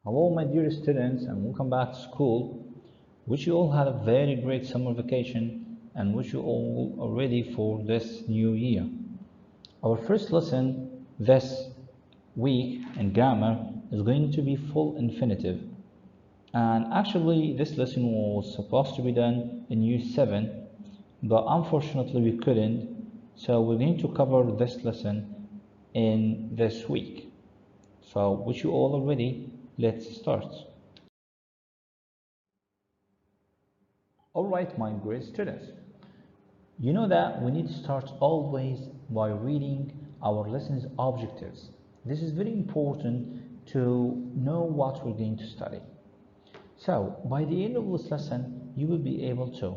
Hello, my dear students, and welcome back to school. Wish you all had a very great summer vacation and wish you all are ready for this new year. Our first lesson this week in grammar is going to be full infinitive. And actually, this lesson was supposed to be done in Year 7, but unfortunately, we couldn't. So, we're going to cover this lesson in this week. So, wish you all are ready. Let's start. Alright, my great students. You know that we need to start always by reading our lesson's objectives. This is very important to know what we're going to study. So, by the end of this lesson, you will be able to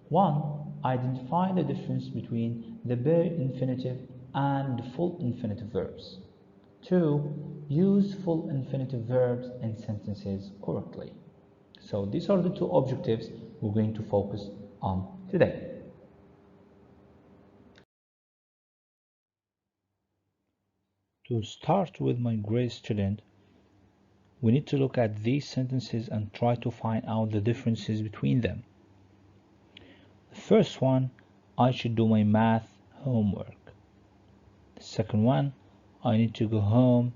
1. Identify the difference between the bare infinitive and the full infinitive verbs. 2. Use full infinitive verbs in sentences correctly. So these are the two objectives we're going to focus on today. To start with, my great student, we need to look at these sentences and try to find out the differences between them. The first one, I should do my math homework. The second one, I need to go home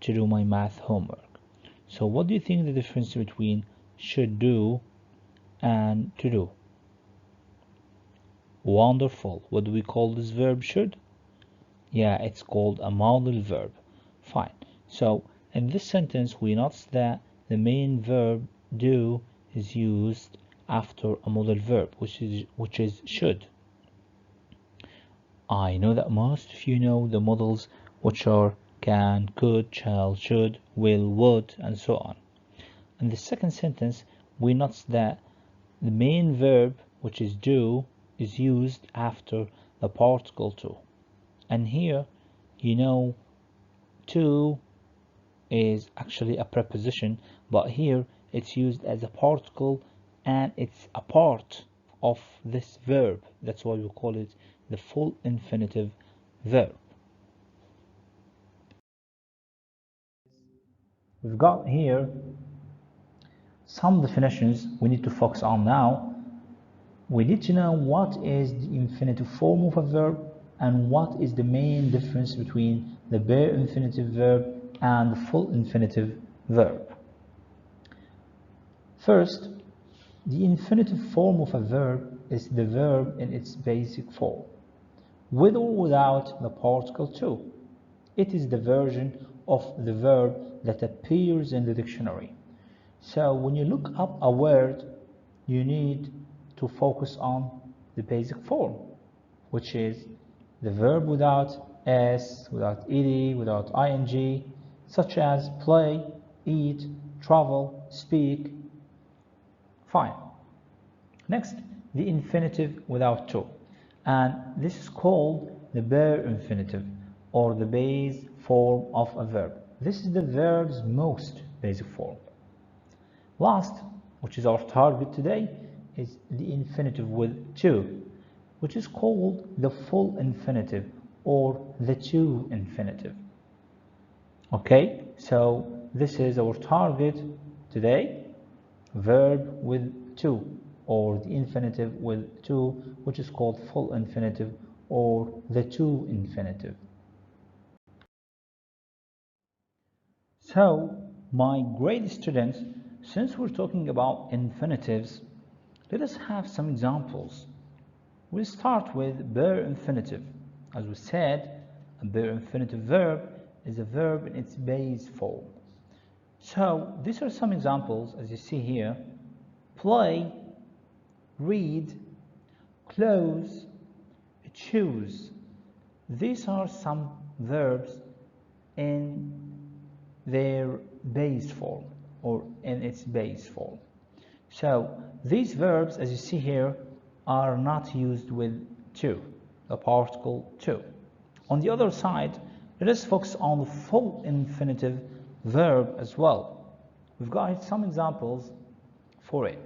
to do my math homework. So what do you think the difference between should do and to do? Wonderful. What do we call this verb should? Yeah, it's called a modal verb. Fine. So in this sentence, we notice that the main verb do is used after a modal verb, which is should. I know that most of you know the modals, which are can, could, shall, should, will, would, and so on. In the second sentence, we notice that the main verb, which is do, is used after the particle to. And here, you know, to is actually a preposition, but here it's used as a particle and it's a part of this verb. That's why we call it the full infinitive verb. We've got here some definitions we need to focus on now. We need to know what is the infinitive form of a verb and what is the main difference between the bare infinitive verb and the full infinitive verb. First, the infinitive form of a verb is the verb in its basic form, with or without the particle to. It is the version of the verb that appears in the dictionary. So when you look up a word, you need to focus on the basic form, which is the verb without s, without ed, without ing, such as play, eat, travel, speak. Fine. Next, the infinitive without to, and this is called the bare infinitive or the base form of a verb. This is the verb's most basic form. Last, which is our target today, is the infinitive with to, which is called the full infinitive or the to infinitive. Okay, so this is our target today, verb with to, or the infinitive with to, which is called full infinitive or the to infinitive. So, my great students, since we're talking about infinitives, let us have some examples. We'll start with bare infinitive. As we said, a bare infinitive verb is a verb in its base form. So these are some examples, as you see here: play, read, close, choose. These are some verbs in their base form or in its base form. So these verbs, as you see here, are not used with to, the particle to. On the other side, let us focus on the full infinitive verb as well. We've got some examples for it.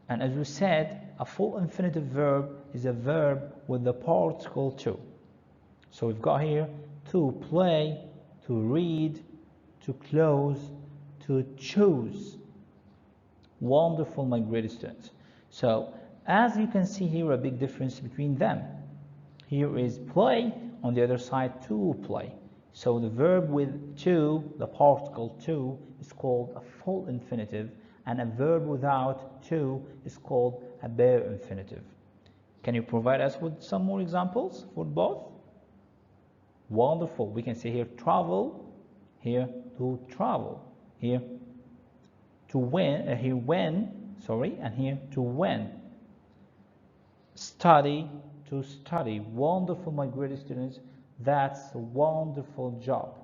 And as we said, a full infinitive verb is a verb with the particle to. So we've got here to play, to read, to close, to choose. Wonderful, my great students. So, as you can see here, a big difference between them. Here is play, on the other side, to play. So the verb with to, the particle to, is called a full infinitive, and a verb without to is called a bare infinitive. Can you provide us with some more examples for both? Wonderful. We can say here travel, here to travel, here to win, here when, sorry, and here to win. Study, to study. Wonderful, my great students. That's a wonderful job.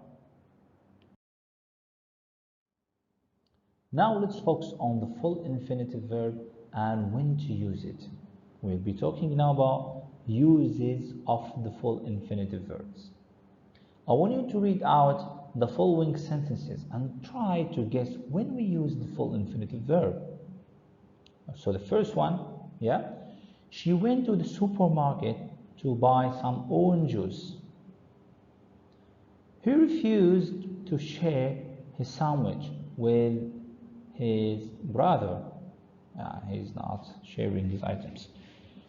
Now let's focus on the full infinitive verb and when to use it. We'll be talking now about uses of the full infinitive verbs. I want you to read out the following sentences and try to guess when we use the full infinitive verb. So the first one, yeah, she went to the supermarket to buy some orange juice. He refused to share his sandwich with his brother. He's not sharing his items.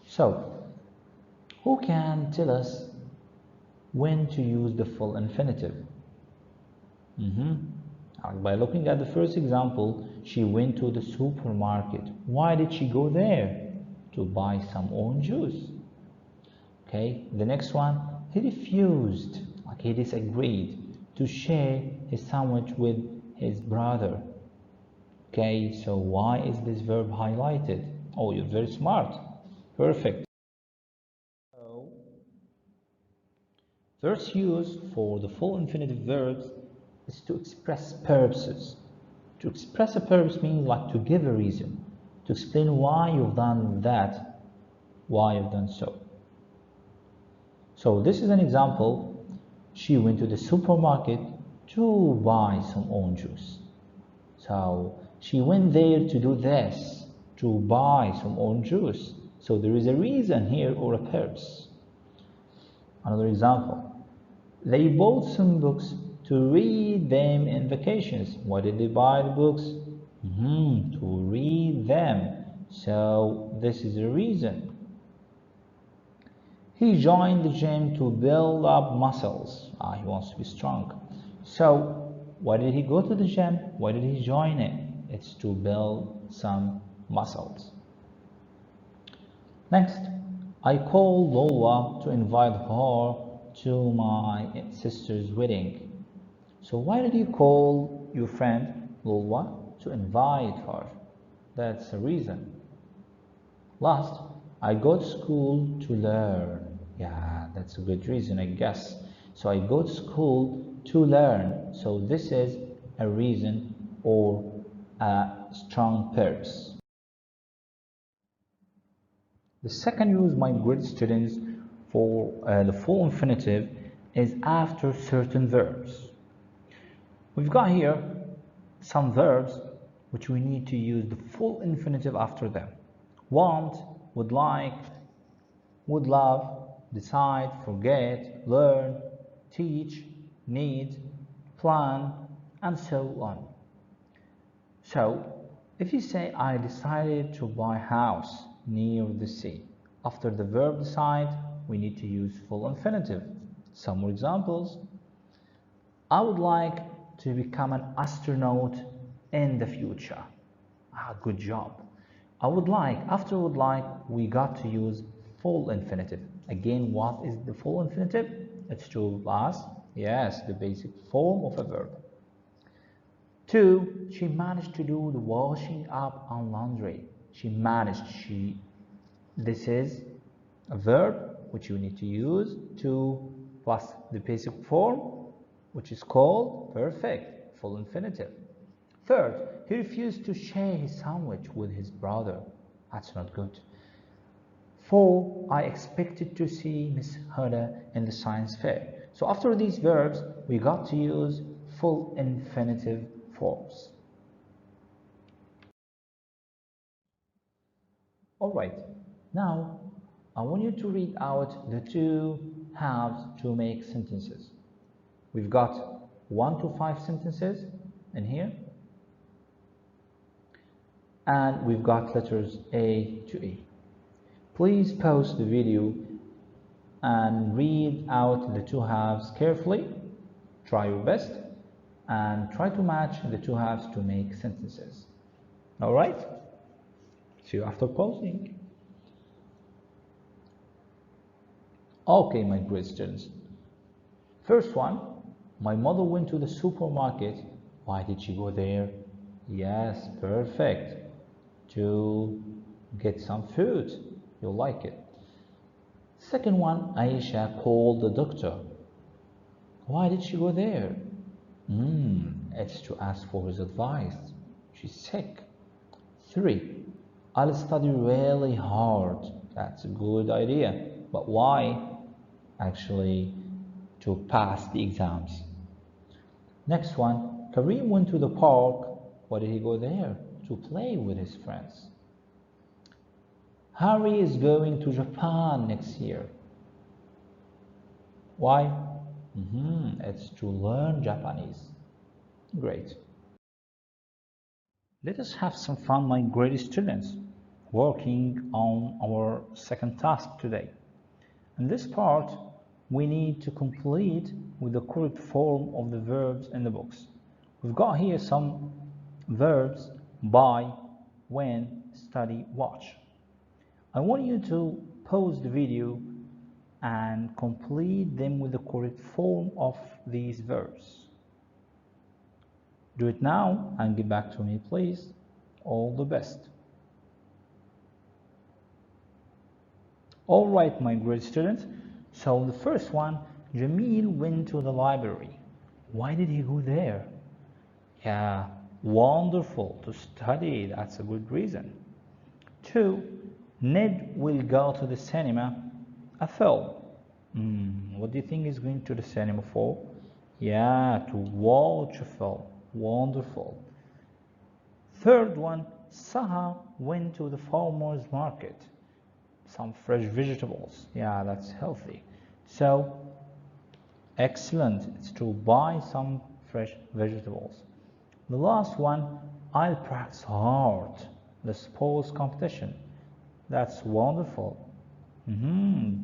So, who can tell us when to use the full infinitive? By looking at the first example, she went to the supermarket. Why did she go there? To buy some orange juice. Okay, the next one, he refused, like he disagreed, to share his sandwich with his brother. Okay, so why is this verb highlighted? Oh, you're very smart. Perfect. So, first use for the full infinitive verbs is to express purposes. To express a purpose means like to give a reason, to explain why you've done that, why you've done so. So this is an example. She went to the supermarket to buy some orange juice. So she went there to do this, to buy some orange juice. So there is a reason here or a purpose. Another example. They bought some books to read them in vacations. Why did they buy the books? To read them. So this is a reason. He joined the gym to build up muscles. He wants to be strong. So why did he go to the gym? Why did he join it? It's to build some muscles. Next, I called Lola to invite her to my sister's wedding. So why did you call your friend Lola to invite her? That's a reason. Last, I go to school to learn. Yeah, that's a good reason, I guess. So I go to school to learn. So this is a reason or a strong purpose. The second use, my good students, for the full infinitive is after certain verbs. We've got here some verbs which we need to use the full infinitive after them. Want, would like, would love, decide, forget, learn, teach, need, plan, and so on. So, if you say, I decided to buy a house near the sea, after the verb decide, we need to use full infinitive. Some more examples. I would like to become an astronaut in the future. Good job. I would like, after would like, we got to use full infinitive. Again, what is the full infinitive? It's to ask, yes, the basic form of a verb. 2, she managed to do the washing up and laundry. She managed, this is a verb which you need to use to plus the basic form, which is called perfect, full infinitive. 3rd, he refused to share his sandwich with his brother. That's not good. 4, I expected to see Miss Huda in the science fair. So after these verbs, we got to use full infinitive forms. Alright, now I want you to read out the 2 halves to make sentences. We've got 1 to 5 sentences in here, and we've got letters A to E. Please pause the video and read out the two halves carefully. Try your best and try to match the two halves to make sentences. All right? See you after pausing. Okay, my great students. First one, my mother went to the supermarket. Why did she go there? Yes, perfect. To get some food. You'll like it. Second one, Aisha called the doctor. Why did she go there? It's to ask for his advice. She's sick. 3. I'll study really hard. That's a good idea. But why? Actually, to pass the exams. Next one, Kareem went to the park. Why did he go there? To play with his friends. Harry is going to Japan next year. Why? It's to learn Japanese. Great. Let us have some fun, my great students, working on our second task today. In this part, we need to complete with the correct form of the verbs in the books. We've got here some verbs: buy, when, study, watch. I want you to pause the video and complete them with the correct form of these verbs. Do it now and get back to me, please. All the best. All right, my great students. So the first one, Jamil went to the library. Why did he go there? Yeah, wonderful, to study. That's a good reason. 2. Ned will go to the cinema. A film. What do you think he's going to the cinema for? Yeah, to watch a film. Wonderful. Third one, Saha went to the farmer's market. Some fresh vegetables. Yeah, that's healthy. So, excellent. It's to buy some fresh vegetables. The last one, I'll practice hard. The sports competition. That's wonderful.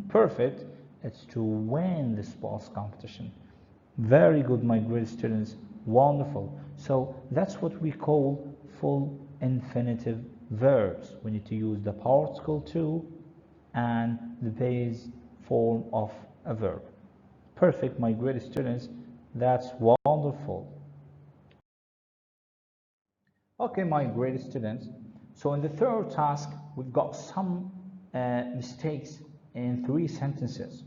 Perfect. It's to win the sports competition. Very good, my great students. Wonderful. So that's what we call full infinitive verbs. We need to use the particle to and the base form of a verb. Perfect, my great students. That's wonderful. Okay, my great students. So in the third task, we've got some mistakes in 3 sentences.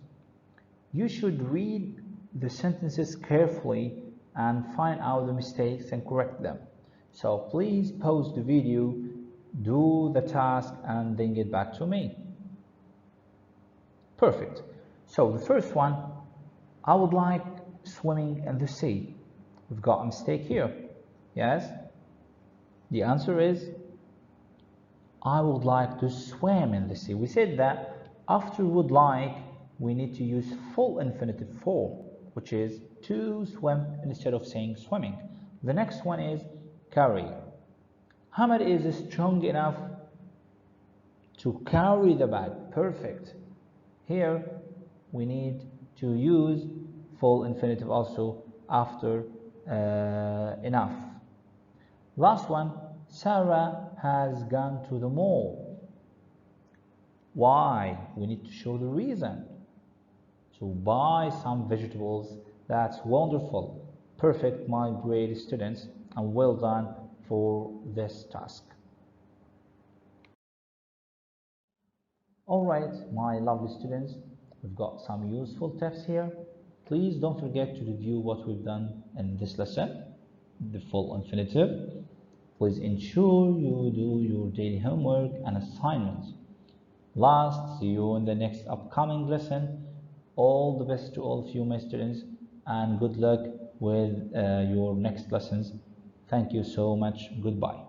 You should read the sentences carefully and find out the mistakes and correct them. So please pause the video, do the task, and then get back to me. Perfect. So the first one, I would like swimming in the sea. We've got a mistake here. Yes? The answer is, I would like to swim in the sea. We said that after would like, we need to use full infinitive form, which is to swim instead of saying swimming. The next one is carry. Hamad is strong enough to carry the bag. Perfect. Here we need to use full infinitive also after enough. Last one, Sarah has gone to the mall. Why? We need to show the reason. To buy some vegetables. That's wonderful. Perfect, my great students, and well done for this task. All right, my lovely students, we've got some useful tips here. Please don't forget to review what we've done in this lesson, the full infinitive. Please ensure you do your daily homework and assignments. Last, see you in the next upcoming lesson. All the best to all of you, my students, and good luck with your next lessons. Thank you so much. Goodbye.